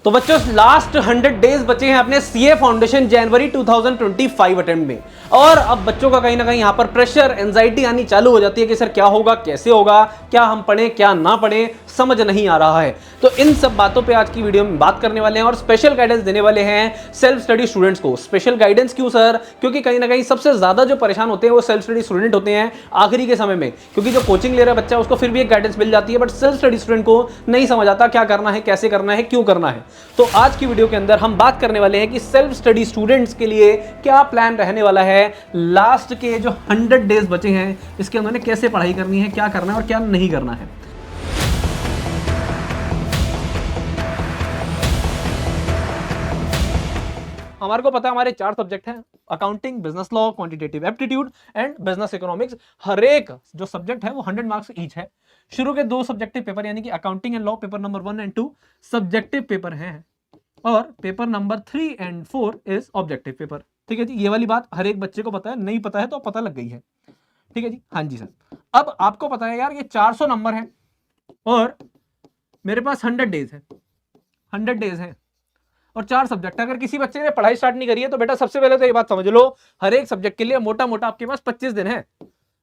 तो बच्चों last 100 days बचे हैं अपने सीए फाउंडेशन जनवरी 2025 अटेम्प्ट में, और अब बच्चों का कहीं ना कहीं यहां पर प्रेशर एंजाइटी आनी चालू हो जाती है कि सर क्या होगा, कैसे होगा, क्या हम पढ़ें क्या ना पढ़ें, समझ नहीं आ रहा है। तो इन सब बातों पे आज की वीडियो में बात करने वाले हैं और स्पेशल गाइडेंस देने वाले हैं सेल्फ स्टडी स्टूडेंट्स को। स्पेशल गाइडेंस क्यों सर? क्योंकि कहीं ना कहीं सबसे ज्यादा जो परेशान होते हैं वो सेल्फ स्टडी स्टूडेंट होते हैं आखिरी के समय में, क्योंकि जो कोचिंग ले रहा है बच्चा उसको फिर भी एक गाइडेंस मिल जाती है, बट सेल्फ स्टडी स्टूडेंट को नहीं समझ आता क्या करना है, कैसे करना है, क्यों करना है। तो आज की वीडियो के अंदर हम बात करने वाले हैं कि सेल्फ स्टडी स्टूडेंट्स के लिए क्या प्लान रहने वाला है, लास्ट के जो 100 डेज बचे हैं इसके अंदर कैसे पढ़ाई करनी है, क्या करना है और क्या नहीं करना है। हमारे को पता है हमारे 4 सब्जेक्ट हैं, accounting, business law, quantitative aptitude and business economics. हर एक जो सब्जेक्ट है वो 100 मार्क्स ईच है। शुरू के 2 सब्जेक्टिव पेपर यानी कि accounting and law paper number 1 and 2 subjective paper हैं, और paper number 3 and 4 is objective paper. ठीक है जी, ये वाली बात हर एक बच्चे को पता है, नहीं पता है तो पता लग गई है। ठीक है जी, हाँ जी सर। अब आपको पता है यार ये 400 नंबर है और मेरे पास 100 डेज है, 100 डेज है और 4 सब्जेक्ट। अगर किसी बच्चे ने पढ़ाई स्टार्ट नहीं करी है तो बेटा सबसे पहले तो ये बात समझ लो, हर एक सब्जेक्ट के लिए मोटा मोटा आपके पास 25 दिन है।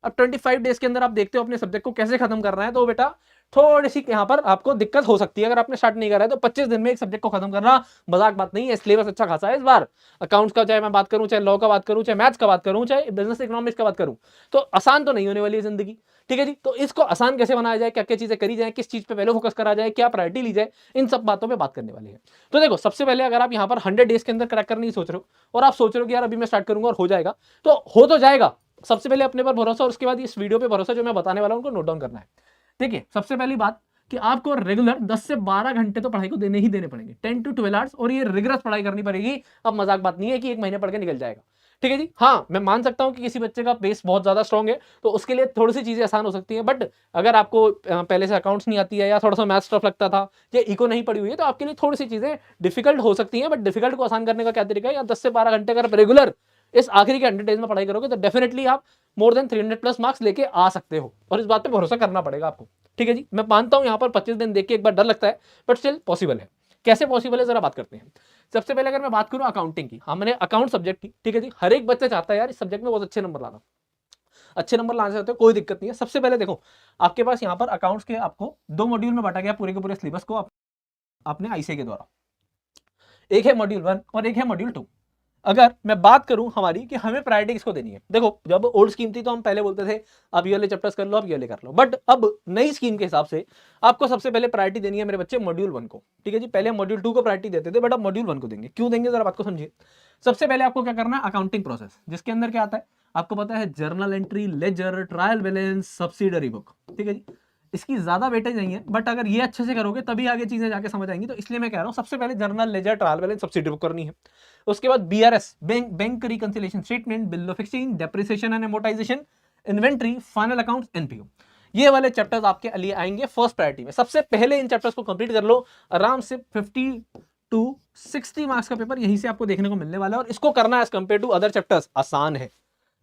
अब 25 डेज के अंदर आप देखते हो अपने सब्जेक्ट को कैसे खत्म करना है, तो बेटा थोड़ी सी यहाँ पर आपको दिक्कत हो सकती है अगर आपने स्टार्ट नहीं करा है। तो 25 दिन में एक सब्जेक्ट को खत्म करना मजाक बात नहीं है। सिलेबस अच्छा खासा है इस बार अकाउंट्स का, चाहे मैं बात करूं, चाहे लॉ का बात करूं, चाहे मैथ्स का बात करूं, चाहे बिजनेस इकोनॉमिक्स का बात करूं, तो आसान तो नहीं होने वाली है जिंदगी। ठीक है जी, तो इसको आसान कैसे बनाया जाए, क्या क्या चीजें करी जाए, किस चीज पे पहले फोकस करा जाए, क्या प्रायोरिटी ली जाए, इन सब बातों पे बात करने वाली है। तो देखो सबसे पहले अगर आप यहाँ पर 100 डेज के अंदर क्रैक करने की सोच रहे हो और आप सोच रहे हो कि यार अभी मैं स्टार्ट करूंगा और हो जाएगा, तो हो तो जाएगा। सबसे पहले अपने पर भरोसा और उसके बाद इस वीडियो पे भरोसा, जो मैं बताने वाला हूं उनको नोट डाउन करना है। देखिए सबसे पहली बात कि आपको रेगुलर 10 से 12 घंटे तो पढ़ाई को देने ही देने पड़ेंगे, 10 to 12 आवर्स, और ये रिगरस पढ़ाई करनी पड़ेगी। अब मजाक बात नहीं है कि 1 महीने पढ़ के निकल जाएगा। ठीक है जी, हाँ मैं मान सकता हूं कि किसी बच्चे का पेस बहुत ज्यादा स्ट्रॉन्ग है तो उसके लिए थोड़ी सी चीजें आसान हो सकती हैं, बट अगर आपको पहले से अकाउंट्स नहीं आती है या थोड़ा सा मैथ्स टफ लगता था या इको नहीं पड़ी हुई है तो आपके लिए थोड़ी सी चीजें डिफिकल्ट हो सकती हैं। बट डिफिकल्ट को आसान करने का क्या तरीका है, या 10 से 12 घंटे अगर रेगुलर इस आखिरी के 100 डेज में पढ़ाई करोगे तो डेफिनेटली आप मोर देन 300+ मार्क्स लेके आ सकते हो, और इस बात पे भरोसा करना पड़ेगा आपको। ठीक है जी, मैं मानता हूं यहां पर 25 दिन देख के एक बार डर लगता है, बट स्टिल पॉसिबल है। कैसे पॉसिबल है जरा बात करते हैं। सबसे पहले अगर मैं बात करूं अकाउंटिंग की, हमने अकाउंट सब्जेक्ट की, ठीक है जी, हर एक बच्चा चाहता है यार इस सब्जेक्ट में बहुत अच्छे नंबर लाना। अच्छे नंबर लाना चाहते हो कोई दिक्कत नहीं है। सबसे पहले देखो आपके पास यहाँ पर अकाउंट्स के आपको 2 मॉड्यूल में बांटा गया पूरे के पूरे सिलेबस को आपने आईसीए के द्वारा। एक है मॉड्यूल 1 और एक है मॉड्यूल 2। अगर मैं बात करूं हमारी कि हमें प्रायोरिटी किसको देनी है, देखो जब ओल्ड स्कीम थी तो हम पहले बोलते थे अब ये वाले चैप्टर्स कर लो, अब ये वाले कर लो, बट अब नई स्कीम के हिसाब से आपको सबसे पहले प्रायोरिटी देनी है मेरे बच्चे मॉड्यूल 1 को। ठीक है जी, पहले मॉड्यूल 2 को प्रायोरिटी देते थे, बट अब मॉड्यूल 1 को देंगे। क्यों देंगे जरा बात को समझिए। सबसे पहले आपको क्या करना है, अकाउंटिंग प्रोसेस, जिसके अंदर क्या आता है आपको पता है, journal entry, ledger, trial balance, subsidiary book. ठीक है जी, इसकी ज्यादा वेटेज नहीं है, बट अगर ये अच्छे से करोगे तभी आगे चीजें जाके समझ आएंगी। तो इसलिए मैं कह रहा हूं सबसे पहले journal, ledger, trial balance, subsidy book करनी है। उसके बाद BRS, bank reconciliation statement, bill of exchange, depreciation and amortisation, inventory, final accounts, NPO. ये वाले चैप्टर्स आपके लिए आएंगे फर्स्ट प्रायोरिटी में। सबसे पहले इन चैप्टर्स को कंप्लीट कर लो, आराम से 50 to 60 मार्क्स का पेपर यहीं से आपको देखने को मिलने वाला है, और इसको करना as compare to other chapters आसान है।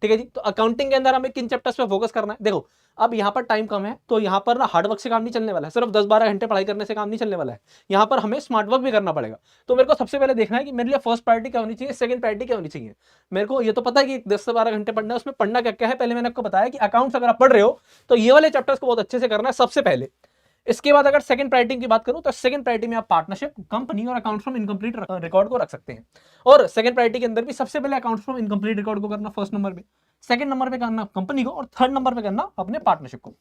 ठीक है जी, तो अकाउंटिंग के अंदर हमें किन चैप्टर्स पे फोकस करना है। देखो अब यहाँ पर टाइम कम है तो यहाँ पर ना हार्ड वर्क से काम नहीं चलने वाला है, सिर्फ 10-12 घंटे पढ़ाई करने से काम नहीं चलने वाला है, यहाँ पर हमें स्मार्ट वर्क भी करना पड़ेगा। तो मेरे को सबसे पहले देखना है कि मेरे लिए फर्स्ट प्रायोरिटी क्या होनी चाहिए, सेकंड प्रायोरिटी क्या होनी चाहिए। मेरे को ये तो पता है कि 10 से 12 घंटे पढ़ना है, उसमें पढ़ना क्या क्या है पहले मैंने आपको बताया कि अकाउंट्स अगर आप पढ़ रहे हो तो ये वाले चैप्टर्स को बहुत अच्छे से करना है सबसे पहले। इसके बाद अगर सेकंड प्रायोरिटी की बात करूं तो सेकंड प्रायोरिटी में आप पार्टनरशिप, कंपनी और अकाउंट्स फ्रॉम इनकम्प्लीट रिकॉर्ड को रख सकते हैं। और सेकंड प्रायोरिटी के अंदर भी सबसे पहले अकाउंट्स फ्रॉम इनकम्प्लीट रिकॉर्ड को करना फर्स्ट नंबर पे, सेकंड नंबर पे करना कंपनी को, और थर्ड नंबर पे करना अपने पार्टनरशिप को।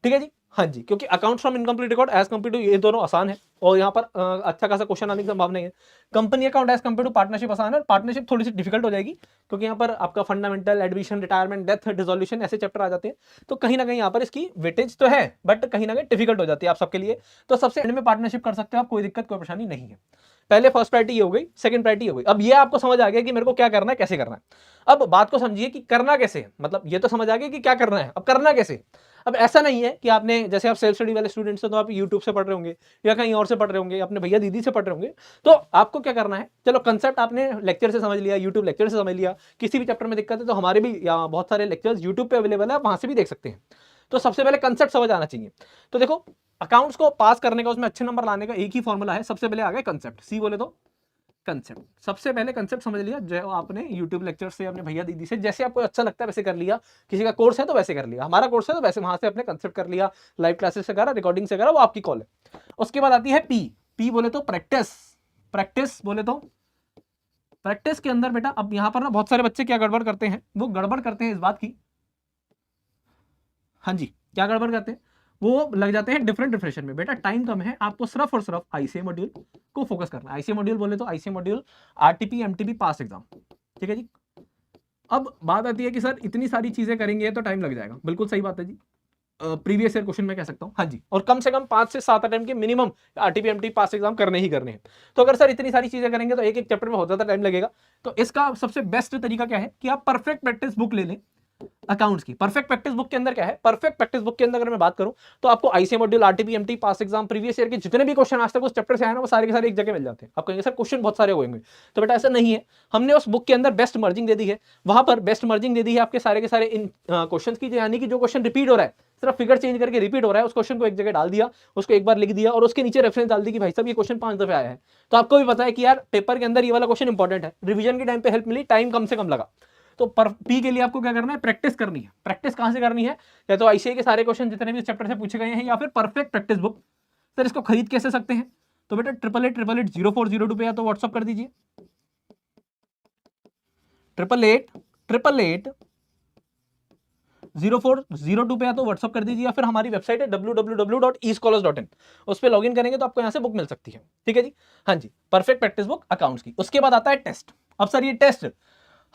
ठीक है जी, हाँ जी, क्योंकि account from incomplete record as compare to ये दोनों आसान है और यहाँ पर अच्छा खासा क्वेश्चन आने की संभावना है। Company account as compare to partnership आसान है, पार्टनरशिप थोड़ी सी डिफिकल्ट हो जाएगी क्योंकि यहाँ पर आपका fundamental, admission, retirement, death, dissolution ऐसे चैप्टर आ जाते हैं। तो कहीं ना कहीं यहाँ पर इसकी वेटेज तो है बट कहीं ना कहीं डिफिकल्ट हो जाती है आप सबके लिए। तो सबसे एंड में पार्टनरशिप कर सकते हो आप, कोई दिक्कत कोई परेशानी नहीं है। पहले फर्स्ट प्रायोरिटी ये हो गई, सेकंड प्रायोरिटी हो गई। अब ये आपको समझ आ गया कि मेरे को क्या करना है, कैसे करना है। अब बात को समझिए कि करना कैसे है, मतलब ये तो समझ आ गया कि क्या करना है, अब करना कैसे। अब ऐसा नहीं है कि आपने, जैसे आप सेल्फ स्टडी वाले स्टूडेंट्स हैं तो आप यूट्यूब से पढ़ रहे होंगे या कहीं और से पढ़ रहे होंगे, अपने भैया दीदी से पढ़ रहे होंगे, तो आपको क्या करना है, चलो कंसेप्ट आपने लेक्चर से समझ लिया, यूट्यूब लेक्चर से समझ लिया। किसी भी चैप्टर में दिक्कत है तो हमारे भी यहाँ बहुत सारे लेक्चर्स यूट्यूब पे अवेलेबल है, आप वहां से भी देख सकते हैं। तो सबसे पहले कंसेप्ट समझ आना चाहिए। तो देखो अकाउंट्स को पास करने का, उसमें अच्छे नंबर लाने का एक ही फॉर्मूला है, सबसे पहले आ गया कंसेप्ट, सी बोले तो कंसेप्ट। सबसे पहले कंसेप्ट समझ लिया, जो आपने यूट्यूब लेक्चर से, अपने भैया दीदी से, जैसे आपको अच्छा लगता है वैसे कर लिया, किसी का कोर्स है तो वैसे कर लिया, हमारा कोर्स है तो वैसे वहां से अपने कंसेप्ट कर लिया, लाइव क्लासेस से करा, रिकॉर्डिंग से करा, वो आपकी कॉल है। उसके बाद आती है पी, पी बोले तो प्रैक्टिस, प्रैक्टिस बोले तो प्रैक्टिस के अंदर बेटा, अब यहां पर ना बहुत सारे बच्चे क्या गड़बड़ करते हैं, वो गड़बड़ करते हैं इस बात की, हाँ जी क्या गड़बड़ करते हैं, वो लग जाते हैं डिफरेंट डिफरेंशन में। बेटा टाइम कम है, आपको सिर्फ और सिर्फ आईसीए मॉड्यूल को फोकस करना है। आईसीए मॉड्यूल बोले तो आईसीए मॉड्यूल आरटीपी एमटीपी पास एग्जाम, ठीक है जी। अब बात आती है कि सर इतनी सारी चीजें करेंगे तो टाइम लग जाएगा, बिल्कुल सही बात है जी, प्रीवियस ईयर क्वेश्चन में कह सकता हूं, हाँ जी, और कम से कम 5 से 7 अटेम्प्ट के मिनिमम आरटीपी एमटीपी पास एग्जाम करने ही करने हैं। तो अगर सर इतनी सारी चीजें करेंगे तो एक एक चैप्टर में बहुत ज्यादा टाइम लगेगा। तो इसका सबसे बेस्ट तरीका क्या है कि आप परफेक्ट प्रैक्टिस बुक ले लें अकाउंट्स की। परफेक्ट प्रैक्टिस बुक के अंदर क्या है, परफेक्ट प्रैक्टिस बुक के अंदर अगर मैं बात करूं तो आपको आईसीए मॉड्यूल आरटीपी एमटी पास एग्जाम प्रीवियस ईयर के जितने भी क्वेश्चन आज तक उस चैप्टर से आए ना, वो सारे के सारे एक जगह मिल जाते हैं। आप कहेंगे सर क्वेश्चन बहुत सारे होंगे, तो बेटा ऐसा नहीं है, हमने उस बुक के अंदर बेस्ट मर्जिंग दे दी है, वहां पर बेस्ट मर्जिंग दे दी है आपके सारे के सारे इन क्वेश्चन की, यानी कि जो क्वेश्चन रिपीट हो रहा है, सिर्फ फिगर चेंज करके रिपीट हो रहा है, उस क्वेश्चन को एक जगह डाल दिया, उसको एक बार लिख दिया और उसके नीचे रेफरेंस डाल दी कि भाई साहब ये क्वेश्चन 5 दफे आया है। तो आपको भी पता है कि यार पेपर के अंदर ये वाला क्वेश्चन इंपॉर्टेंट है, रिवीजन के टाइम पे हेल्प मिली, टाइम कम से कम लगा। तो पी के लिए आपको क्या करना है, प्रैक्टिस करनी है। प्रैक्टिस कहां से करनी है, या तो आईसीए के सारे क्वेश्चन जितने भी इस चैप्टर से पूछे गए हैं, या फिर परफेक्ट प्रैक्टिस बुक। सर इसको खरीद कैसे सकते हैं, तो बेटा 888-888-0402 पे या तो व्हाट्सअप कर दीजिए, 888-888-0402 पे या तो व्हाट्सअप कर दीजिए, या फिर हमारी वेबसाइट है www.escholars.in, उस पर लॉगिन करेंगे तो आपको यहां से बुक मिल सकती है, ठीक है जी। हाँ जी, परफेक्ट प्रैक्टिस बुक अकाउंट्स की। उसके बाद आता है टेस्ट। अब सर ये टेस्ट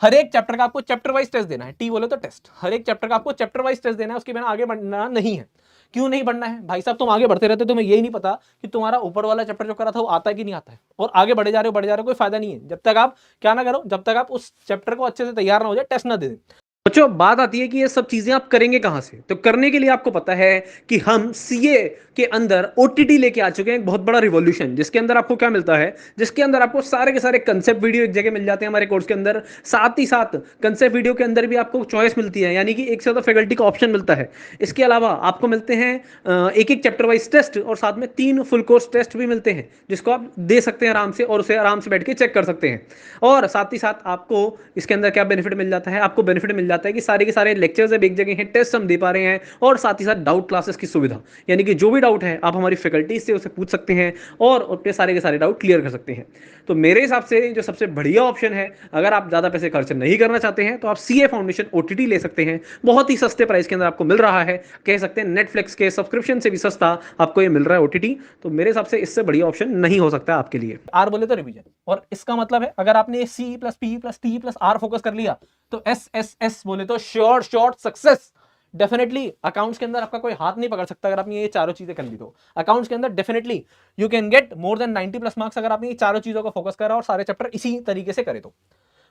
हर एक चैप्टर का आपको चैप्टर वाइज टेस्ट देना है, टी बोले तो टेस्ट, हर एक चैप्टर का आपको चैप्टर वाइज टेस्ट देना है, उसके बिना आगे बढ़ना नहीं है। क्यों नहीं बढ़ना है भाई साहब, तुम आगे बढ़ते रहते, तुम्हें यही नहीं पता कि तुम्हारा ऊपर वाला चैप्टर जो करा था वो आता है कि नहीं आता है, और आगे बढ़े जा रहे हो, कोई फायदा नहीं है जब तक आप क्या ना करो, जब तक आप उस चैप्टर को अच्छे से तैयार ना हो जाए, टेस्ट ना दे दें। बच्चों बात आती है कि ये सब चीजें आप करेंगे कहां से, तो करने के लिए आपको पता है कि हम सीए के अंदर ओटीटी लेके आ चुके हैं, एक बहुत बड़ा रिवॉल्यूशन, जिसके अंदर आपको क्या मिलता है, जिसके अंदर आपको सारे के सारे कंसेप्ट वीडियो एक जगह मिल जाते हैं हमारे कोर्स के अंदर। साथ ही साथ कंसेप्ट वीडियो के अंदर भी आपको चॉइस मिलती है, यानी कि एक से ज्यादा फैकल्टी का ऑप्शन मिलता है। इसके अलावा आपको मिलते हैं एक एक चैप्टर वाइज टेस्ट, और साथ में 3 फुल कोर्स टेस्ट भी मिलते हैं, जिसको आप दे सकते हैं आराम से, और उसे आराम से बैठ के चेक कर सकते हैं। और साथ ही साथ आपको इसके अंदर क्या बेनिफिट मिल जाता है, आपको बेनिफिट मिल जाता है कि सारे के सारे लेक्चर्स अब एक जगह हैं, टेस्ट हम दे पा रहे हैं, और साथ ही साथ डाउट क्लासेस की सुविधा, यानी कि जो भी डाउट है आप हमारी फैकल्टी से उसे पूछ सकते हैं और अपने सारे के सारे डाउट क्लियर कर सकते हैं। तो मेरे हिसाब से जो सबसे बढ़िया ऑप्शन है, अगर आप ज्यादा पैसे खर्च नहीं करना चाहते हैं, तो आप सीए फाउंडेशन ओटीटी ले सकते हैं। बहुत ही सस्ते प्राइस के अंदर आपको मिल रहा है, कह सकते हैं नेटफ्लिक्स के सब्सक्रिप्शन से भी सस्ता आपको ये मिल रहा है ओटीटी। तो मेरे हिसाब से इससे बढ़िया ऑप्शन नहीं हो सकता आपके लिए। आर बोले तो रिवीजन, और इसका मतलब है अगर आपने C plus P plus T plus R focus कर लिया, तो एस बोले तो sure shot success. Definitely accounts के अंदर आपका कोई हाथ नहीं पकड़ सकता अगर आपने ये चारों चीजें कर ली तो। अकाउंट्स के अंदर definitely you can get more than 90 plus marks अगर आपने ये चारों चीजों को फोकस करा और सारे चैप्टर इसी तरीके से करे तो।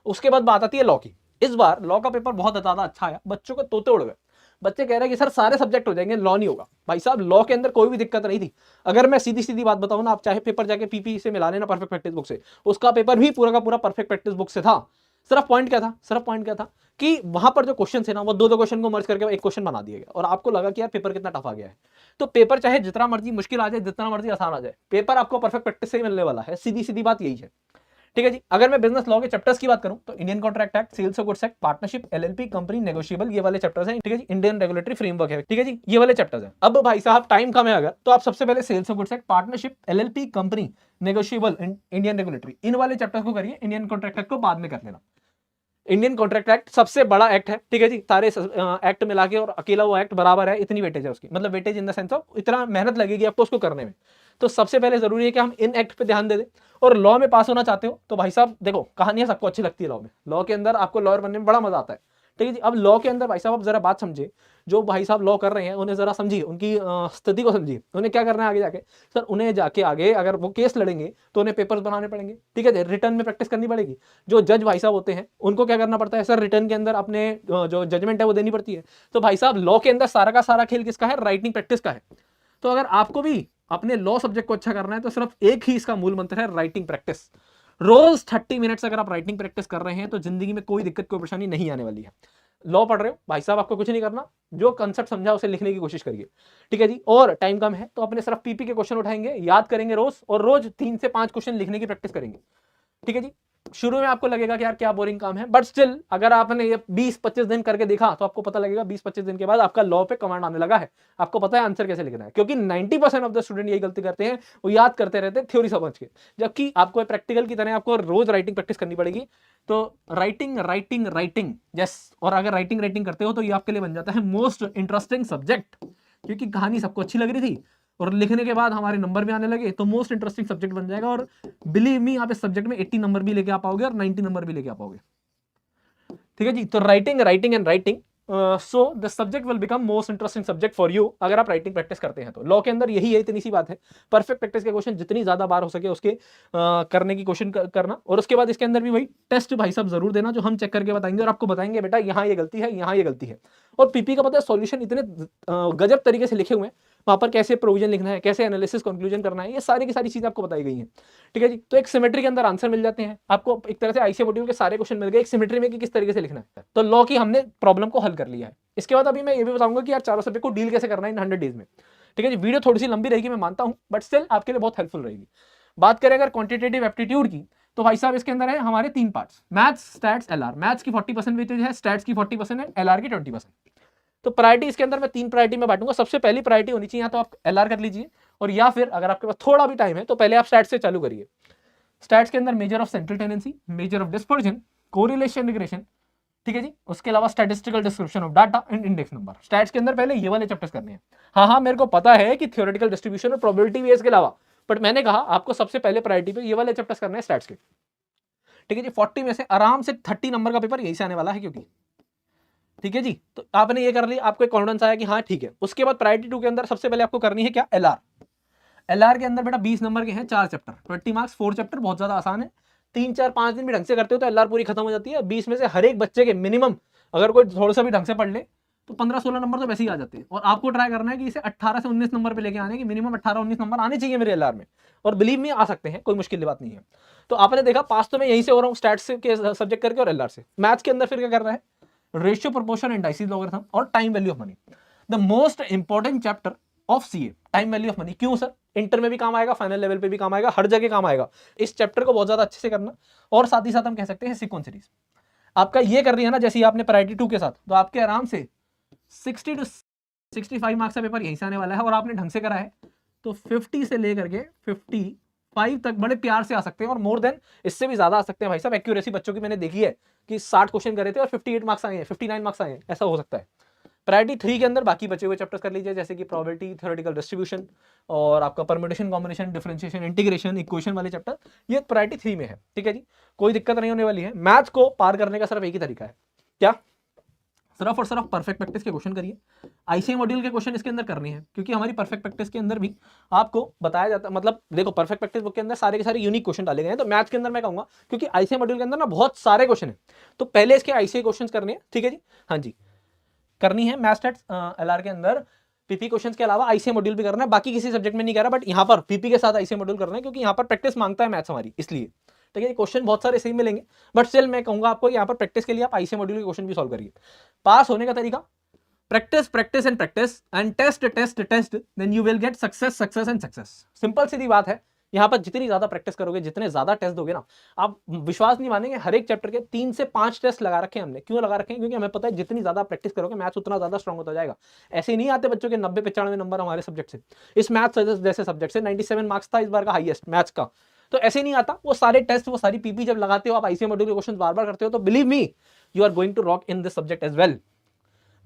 उसके बाद बात आती है लॉ की। इस बार लॉ का पेपर बहुत ज्यादा अच्छा आया, बच्चों को तोते उड़ गए। बच्चे कह रहे हैं कि सर सारे सब्जेक्ट हो जाएंगे, लॉ नहीं होगा। भाई साहब लॉ के अंदर कोई भी दिक्कत नहीं थी। अगर मैं सीधी सीधी बात बताऊं ना, आप चाहे पेपर जाके पीपी से मिला लेना परफेक्ट प्रैक्टिस बुक से, उसका पेपर भी पूरा का पूरा परफेक्ट प्रैक्टिस बुक से था। सिर्फ पॉइंट क्या था कि वहां पर जो क्वेश्चन थे ना, वो दो क्वेश्चन को मर्ज करके एक क्वेश्चन बना दिया गया, और आपको लगा कि यार पेपर कितना टफ आ गया है। तो पेपर चाहे जितना मर्जी मुश्किल आ जाए, जितना मर्जी आसान आ जाए, पेपर आपको परफेक्ट प्रैक्टिस से ही मिलने वाला है। सीधी सीधी बात यही है, ठीक है जी। अगर मैं बिजनेस लॉ के चैप्टर्स की बात करूं तो Indian contract act, sales of goods act, partnership, LLP, company negotiable, ये वाले चैप्टर्स हैं, ठीक है जी। इंडियन रेगुलेटरी फ्रेमवर्क है, ठीक है जी, ये वाले चैप्टर्स हैं। अब भाई साहब टाइम कम है अगर, तो आप सबसे पहले sales of goods act, partnership, LLP, company negotiable, Indian regulatory, इन वाले चैप्टर्स को करिए। इंडियन कॉन्ट्रैक्ट एक्ट को बाद में कर लेना। इंडियन कॉन्ट्रैक्ट एक्ट सबसे बड़ा एक्ट है, ठीक है जी। सारे एक्ट मिला के और अकेला वो एक्ट बराबर है, इतनी वेटेज है उसकी, मतलब weightage in the sense of इतना मेहनत लगेगी आपको उसको करने में। तो सबसे पहले जरूरी है कि हम इन एक्ट पे ध्यान दे दें। और लॉ में पास होना चाहते हो तो भाई साहब देखो, कहानियां सबको अच्छी लगती है लॉ में, लॉ के अंदर आपको लॉयर बनने में बड़ा मजा आता है, ठीक है जी। अब लॉ के अंदर भाई साहब आप जरा बात समझे, जो भाई साहब लॉ कर रहे हैं उन्हें जरा समझिए, उनकी स्थिति को समझिए, उन्हें क्या करना है आगे जाके। सर उन्हें जाके आगे अगर वो केस लड़ेंगे तो उन्हें पेपर्स बनाने पड़ेंगे, ठीक है, रिटर्न में प्रैक्टिस करनी पड़ेगी। जो जज भाई साहब होते हैं उनको क्या करना पड़ता है, सर रिटर्न के अंदर अपने जो जजमेंट है वो देनी पड़ती है। तो भाई साहब लॉ के अंदर सारा का सारा खेल किसका है, राइटिंग प्रैक्टिस का है। तो अगर आपको भी अपने लॉ सब्जेक्ट को अच्छा करना है तो सिर्फ एक ही इसका मूल मंत्र है, राइटिंग प्रैक्टिस। रोज 30 मिनट्स अगर आप राइटिंग प्रैक्टिस कर रहे हैं तो जिंदगी में कोई दिक्कत कोई परेशानी नहीं आने वाली है। लॉ पढ़ रहे हो भाई साहब, आपको कुछ नहीं करना, जो कंसेप्ट समझा उसे लिखने की कोशिश करिए, ठीक है जी। और टाइम कम है तो अपने सिर्फ पीपी के क्वेश्चन उठाएंगे, याद करेंगे रोज, और रोज 3 से 5 क्वेश्चन लिखने की प्रैक्टिस करेंगे, ठीक है जी। शुरू में आपको लगेगा कि यार क्या बोरिंग काम है, बट स्टिल अगर आपने ये 20-25 दिन करके देखा तो आपको पता लगेगा 20-25 दिन के बाद आपका लॉ पे कमांड आने लगा है, आपको पता है आंसर कैसे लिखना है। क्योंकि 90% ऑफ द स्टूडेंट यही गलती करते हैं, वो याद करते रहते हैं थ्योरी समझ के, जबकि आपको प्रैक्टिकल की तरह आपको रोज राइटिंग प्रैक्टिस करनी पड़ेगी। तो राइटिंग राइटिंग राइटिंग यस, और अगर राइटिंग राइटिंग करते हो तो ये आपके लिए बन जाता है मोस्ट इंटरेस्टिंग सब्जेक्ट, क्योंकि कहानी सबको अच्छी लग रही थी और लिखने के बाद हमारे नंबर भी आने लगे, तो मोस्ट इंटरेस्टिंग सब्जेक्ट बन जाएगा। और बिलीव मी, आप इस सब्जेक्ट में 80 नंबर भी लेके आ पाओगे और 90 नंबर भी लेके आ पाओगे, ठीक है जी। तो writing writing and writing, so the subject will become most interesting subject for you अगर आप राइटिंग प्रैक्टिस करते हैं तो। लॉ के अंदर यही है, इतनी सी बात है, परफेक्ट प्रैक्टिस के क्वेश्चन जितनी ज्यादा बार हो सके उसके करने की कोशिश करना, और उसके बाद इसके अंदर भी वही टेस्ट भाई साहब जरूर देना, जो हम चेक करके बताएंगे और आपको बताएंगे बेटा यहाँ ये गलती है, यहाँ ये गलती है। और पीपी का पता है सॉल्यूशन इतने गजब तरीके से लिखे हुए हैं, वहां पर कैसे प्रोविजन लिखना है, कैसे एनालिसिस कंक्लूजन करना है, ये सारी की सारी चीजें आपको बताई गई हैं, ठीक है जी। तो एक सिमेट्री के अंदर आंसर मिल जाते हैं आपको, एक तरह से आईसीए मॉड्यूल के सारे क्वेश्चन मिल गए एक सिमेट्री में कि किस तरीके से लिखना है। तो लॉ की हमने प्रॉब्लम को हल कर लिया है। इसके बाद अभी मैं ये भी बताऊंगा कि यार चारों सब्जेक्ट को डील कैसे करना है इन 100 डेज में, ठीक है जी। वीडियो थोड़ी सी लंबी रहेगी मैं मानता हूं, बट स्टिल आपके लिए बहुत हेल्पफुल रहेगी। बात करें अगर क्वांटिटेटिव एप्टीट्यूड की, तो भाई साहब इसके अंदर है हमारे 3 parts, maths, stats, LR. Maths की 40% वेटेज है, स्टैट्स की 40% है, एलआर की 20%। तो प्रायोरिटी इसके अंदर मैं 3 प्रायोरिटी में बांटूंगा। सबसे पहली प्रायोरिटी होनी चाहिए या तो आप एलआर कर लीजिए, और या फिर अगर आपके पास थोड़ा भी टाइम है तो पहले आप स्टैट्स से चालू करिए। स्टैट्स के अंदर measure of central tendency, measure of dispersion, correlation regression, ठीक है जी। उसके अलावा statistical description of data and index number. Stats के अंदर पहले ये वाले चैप्टर्स करने हैं। हाँ, मेरे को पता है कि थ्योरेटिकल डिस्ट्रीब्यूशन और प्रोबेबिलिटी भी है इसके अलावा, बट मैंने कहा आपको सबसे पहले प्रायोरिटी पे ये वाले चैप्टर्स करने हैं स्टैट्स के, ठीक है जी। 40 में से आराम से 30 नंबर का पेपर यही से आने वाला है, क्योंकि ठीक है जी। तो आपने ये कर लिया, आपको एक कॉन्फिडेंस आया कि हाँ ठीक है। उसके बाद प्रायोरिटी 2 के अंदर सबसे पहले आपको करनी है क्या, एलआर। एलआर के अंदर बेटा 20 नंबर के हैं 4 चैप्टर, 20 मार्क्स 4 चैप्टर, बहुत ज्यादा आसान है। 3-4-5 दिन भी ढंग से करते हो तो एलआर पूरी खत्म हो जाती है। 20 में से हर एक बच्चे के मिनिमम अगर कोई थोड़ा सा भी ढंग से पढ़ ले तो 15-16 नंबर तो वैसे ही आ जाते हैं। और आपको ट्राई करना है कि इसे 18 से 19 नंबर पे लेके आने की, मिनिमम 18-19 नंबर आने चाहिए मेरे एलआर में, और बिलीव में आ सकते हैं, कोई मुश्किल बात नहीं है। तो आपने देखा पास तो मैं यहीं से हो रहा हूँ स्टैट्स के सब्जेक्ट करके और एलआर से। मैथ्स के अंदर फिर क्या करना है, रेशियो, प्रोपोर्शन, इंडाइसिस, लॉगरिथम और time value of money. The most important chapter of CA, time value of money. क्यों सर, इंटर में भी काम आएगा, फाइनल लेवल पे भी काम आएगा, हर जगह काम आएगा। इस चैप्टर को बहुत ज्यादा अच्छे से करना, और साथ ही साथ हम कह सकते हैं सीक्वेंस सीरीज आपका ये कर रही है ना, जैसे आपने प्रायोरिटी 2 के साथ, तो आपके आराम से 60 to 65 मार्क्स का पेपर यहीं से आने वाला है, और आपने ढंग से करा है तो 50 से लेकर के 55 तक बड़े प्यार से आ सकते हैं, और मोर देन इससे भी ज्यादा आ सकते हैं भाई साहब। एक्यूरेसी बच्चों की मैंने देखी है कि 60 क्वेश्चन करे थे और 58 मार्क्स आए हैं, 59 मार्क्स आए हैं, ऐसा हो सकता है। प्रायोरिटी 3 के अंदर बाकी बचे हुए चैप्टर्स कर लीजिए, जैसे कि प्रोबेबिलिटी, थ्योरेटिकल डिस्ट्रीब्यूशन और आपका permutation, combination, differentiation, integration, equation वाले चैप्टर, ये प्रायोरिटी 3 में है, ठीक है जी। कोई दिक्कत नहीं होने वाली है। मैथ्स को पार करने का सिर्फ एक ही तरीका है, क्या, सिर्फ और सिर्फ परफेक्ट प्रैक्टिस के क्वेश्चन करिए। आईसीए मॉड्यूल के क्वेश्चन इसके अंदर करने हैं, क्योंकि हमारी परफेक्ट प्रैक्टिस के अंदर भी आपको बताया जाता है, मतलब देखो परफेक्ट प्रैक्टिस बुक के अंदर सारे के सारे यूनिक क्वेश्चन डाले गए हैं। तो मैथ्स के अंदर मैं कहूंगा, क्योंकि आईसीए मॉड्यूल के अंदर ना बहुत सारे क्वेश्चन है, तो पहले इसके आईसीए क्वेश्चन करने हैं, ठीक है जी। हाँ जी, करनी है मैथ्स स्टैट्स एलआर के अंदर पीपी क्वेश्चंस के अलावा आईसीए मॉड्यूल भी करना है। बाकी किसी सब्जेक्ट में नहीं कर रहा, बट यहाँ पर पीपी के साथ आईसीए मॉड्यूल करना है, क्योंकि यहाँ पर प्रैक्टिस मांगता है मैथ्स हमारी, इसलिए ठीक है। क्वेश्चन बहुत सारे सही मिलेंगे, बट स्टिल मैं कहूंगा आपको यहाँ पर प्रैक्टिस के लिए आप आईसीए मॉड्यूल के क्वेश्चन भी सॉल्व करिए। पास होने का तरीका, practice practice and practice and test test test, then you will get success success and success. Simple सीधी बात है। यहाँ पर जितनी ज्यादा प्रैक्टिस करोगे, जितने ज्यादा टेस्ट दोगे ना, आप विश्वास नहीं मानेंगे, हर एक चैप्टर के 3 से 5 टेस्ट लगा रखे हैं हमने। क्यों लगा रखे हैं, क्योंकि हमें पता है जितनी ज्यादा प्रैक्टिस करोगे मैथ्स उतना ज्यादा स्ट्रांग होता जाएगा। ऐसे ही नहीं आते बच्चों के 90-95 नंबर हमारे सब्जेक्ट से। इस मैथ्स जैसे सब्जेक्ट से 97 मार्क्स था इस बार का हाईएस्ट मैथ्स का। तो ऐसे नहीं आता, वो सारे टेस्ट, वो सारी पीपी जब लगाते हो आप, आईसीए मॉड्यूल के क्वेश्चन बार बार करते हो, तो believe me you are going to rock in this subject as well.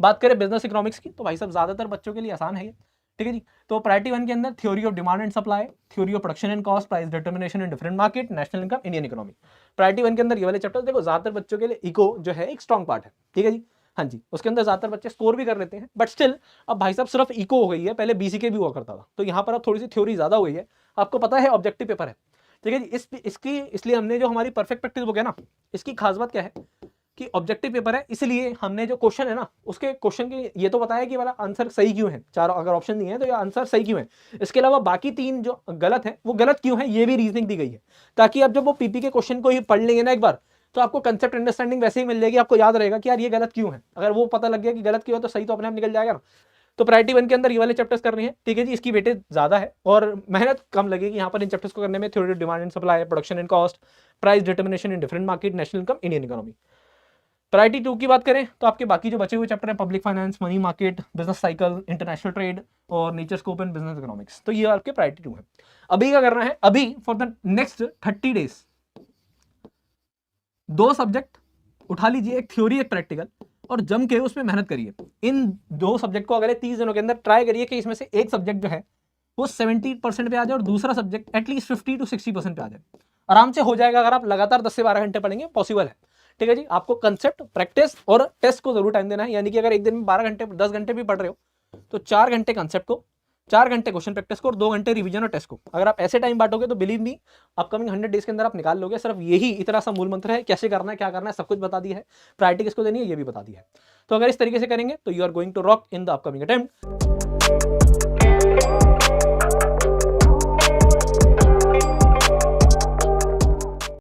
बात करें बिजनेस इकोनॉमिक्स की, तो भाई साहब ज्यादातर बच्चों के लिए आसान है ये, ठीक है जी। तो प्रायोरिटी 1 के अंदर theory of demand and supply, theory of production and cost, price determination in different market, national income, Indian economy. Priority 1 के अंदर ये वाले चैप्टर देखो, ज्यादातर बच्चों के लिए इको जो है एक स्ट्रॉन्ग पार्ट है, ठीक है जी। हाँ जी, उसके अंदर ज्यादातर बच्चे स्कोर भी कर लेते हैं, बट स्टिल अब भाई साहब सिर्फ इको हो गई है, पहले बीसीके भी हुआ करता था, तो यहाँ पर अब थोड़ी सी थ्योरी ज्यादा हो गई है। आपको पता है ऑब्जेक्टिव पेपर है, ठीक है जी। इसकी इसलिए हमने जो हमारी परफेक्ट प्रैक्टिस बुक है ना, इसकी खास बात क्या है कि ऑब्जेक्टिव पेपर है, इसलिए हमने जो क्वेश्चन है ना, उसके क्वेश्चन की ये तो बताया कि वाला आंसर सही क्यों है, चारों अगर ऑप्शन नहीं है तो ये आंसर सही क्यों है। इसके अलावा बाकी 3 जो गलत है वो गलत क्यों है, ये भी रीजनिंग दी गई है, ताकि अब जब वो पीपी के क्वेश्चन को ही पढ़ लेंगे ना एक बार, तो आपको कंसेप्ट अंडरस्टैंडिंग वैसे ही मिल जाएगी, आपको याद रहेगा कि यार ये गलत क्यों है। अगर वो पता लग गया कि गलत क्यों है तो सही तो अपने आप निकल जाएगा ना। तो प्रायोरिटी 1 के अंदर ये वाले चैप्टर्स करने हैं, ठीक है जी। इसकी वेटेज ज्यादा है और मेहनत कम लगेगी यहाँ पर इन चैप्टर्स को करने में। Theory of demand and supply, production and cost, price determination in different market, national income, Indian economy. Priority 2 की बात करें तो आपके बाकी जो बचे हुए चैप्टर हैं, public finance, money market, business cycle, international trade और nature scope and business economics, तो ये आपके प्रायोरिटी 2 है। अभी क्या करना है, अभी for the next 30 days 2 subject उठा लीजिए, एक थ्योरी एक प्रैक्टिकल, और जम के उसमें मेहनत करिए। इन 2 सब्जेक्ट को अगले 30 दिनों के अंदर ट्राई करिए कि इसमें से एक सब्जेक्ट जो है वो 70% पे आ जाए और दूसरा सब्जेक्ट एटलीस्ट 50 to 60% पे आ जाए। आराम से हो जाएगा अगर आप लगातार 10 से 12 घंटे पढ़ेंगे, पॉसिबल है, ठीक है जी। आपको कंसेप्ट, प्रैक्टिस और टेस्ट को जरूर टाइम देना है, यानी कि अगर एक दिन में 12 घंटे 10 घंटे भी पढ़ रहे हो तो 4 घंटे कंसेप्ट को, 4 घंटे क्वेश्चन प्रैक्टिस को और 2 घंटे रिवीजन और टेस्ट को। अगर आप ऐसे टाइम बांटोगे तो बिलीव मी अपकमिंग 100 डेज के अंदर आप निकाल लोगे। सिर्फ यही इतना सा मूल मंत्र है, कैसे करना है, क्या करना है, सब कुछ बता दिया है। प्रायोरिटी किसको देनी है ये भी बता दिया है। तो अगर इस तरीके से करेंगे तो you are going to rock in the upcoming attempt.